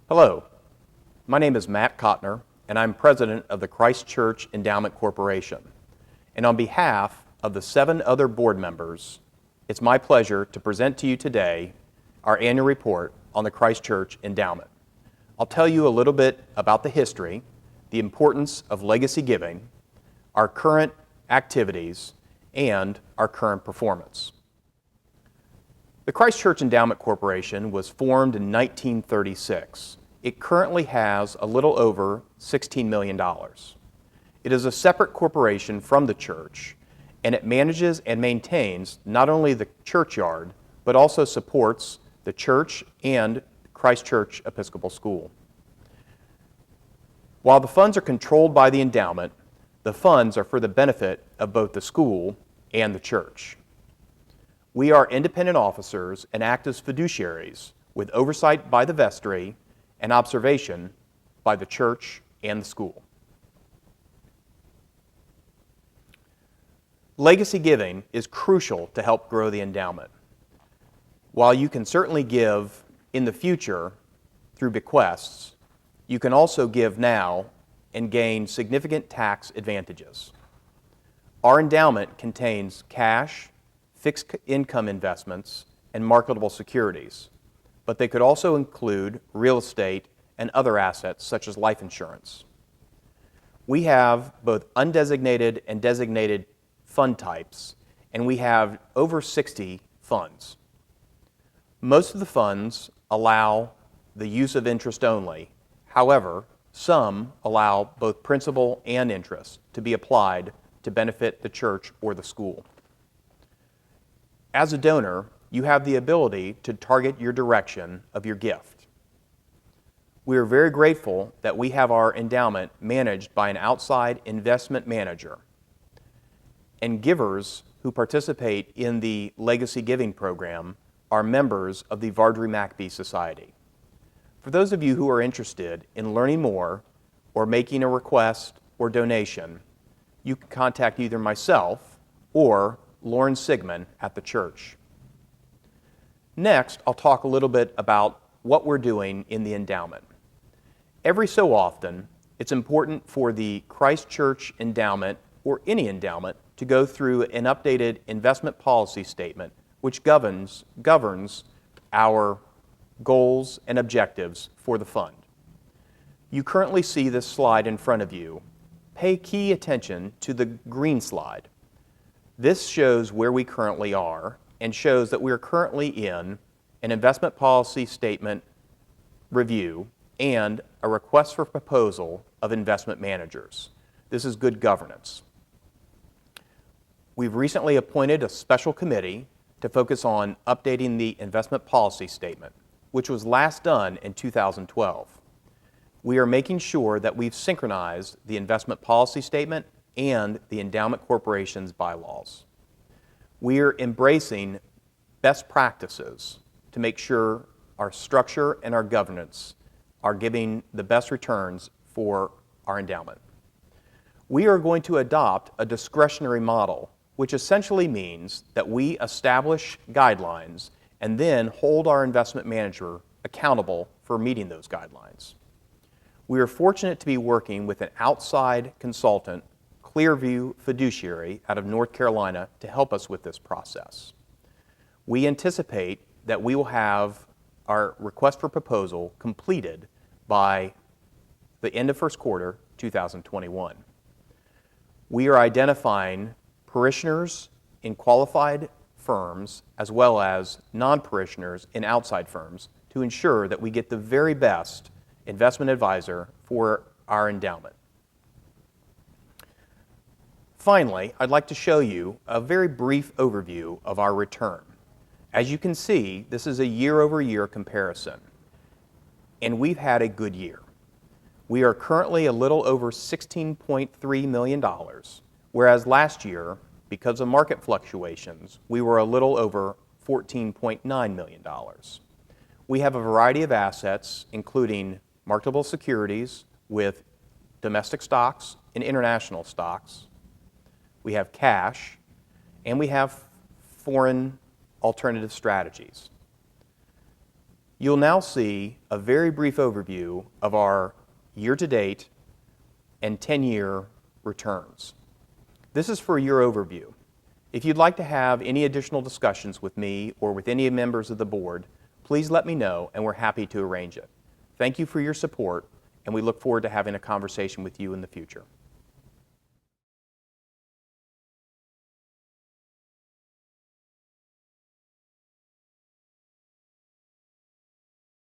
Hello, my name is Matt Cotner, and I'm president of the Christ Church Endowment Corporation. And on behalf of the 7 other board members, it's my pleasure to present to you today our annual report on the Christ Church Endowment. I'll tell you a little bit about the history, the importance of legacy giving, our current activities, and our current performance. The Christ Church Endowment Corporation was formed in 1936. It currently has a little over $16 million. It is a separate corporation from the church, and it manages and maintains not only the churchyard, but also supports the church and Christ Church Episcopal School. While the funds are controlled by the endowment, the funds are for the benefit of both the school and the church. We are independent officers and act as fiduciaries with oversight by the vestry and observation by the church and the school. Legacy giving is crucial to help grow the endowment. While you can certainly give in the future through bequests, you can also give now and gain significant tax advantages. Our endowment contains cash, fixed income investments, and marketable securities, but they could also include real estate and other assets such as life insurance. We have both undesignated and designated fund types, and we have over 60 funds. Most of the funds allow the use of interest only. However, some allow both principal and interest to be applied to benefit the church or the school. As a donor, you have the ability to target your direction of your gift. We are very grateful that we have our endowment managed by an outside investment manager. And givers who participate in the Legacy Giving Program are members of the Vardry Mackbee Society. For those of you who are interested in learning more or making a request or donation, you can contact either myself or Lauren Sigmund at the church. Next, I'll talk a little bit about what we're doing in the endowment. Every so often, it's important for the Christ Church Endowment or any endowment to go through an updated investment policy statement which governs our goals and objectives for the fund. You currently see this slide in front of you. Pay key attention to the green slide. This shows where we currently are and shows that we are currently in an investment policy statement review and a request for proposal of investment managers. This is good governance. We've recently appointed a special committee to focus on updating the investment policy statement, which was last done in 2012. We are making sure that we've synchronized the investment policy statement and the Endowment Corporation's bylaws. We are embracing best practices to make sure our structure and our governance are giving the best returns for our endowment. We are going to adopt a discretionary model, which essentially means that we establish guidelines and then hold our investment manager accountable for meeting those guidelines. We are fortunate to be working with an outside consultant, Clearview Fiduciary out of North Carolina, to help us with this process. We anticipate that we will have our request for proposal completed by the end of first quarter 2021. We are identifying parishioners in qualified firms as well as non-parishioners in outside firms to ensure that we get the very best investment advisor for our endowment. Finally, I'd like to show you a very brief overview of our return. As you can see, this is a year-over-year comparison, and we've had a good year. We are currently a little over $16.3 million, whereas last year, because of market fluctuations, we were a little over $14.9 million. We have a variety of assets, including marketable securities with domestic stocks and international stocks. We have cash, and we have foreign alternative strategies. You'll now see a very brief overview of our year-to-date and 10-year returns. This is for your overview. If you'd like to have any additional discussions with me or with any members of the board, please let me know and we're happy to arrange it. Thank you for your support, and we look forward to having a conversation with you in the future.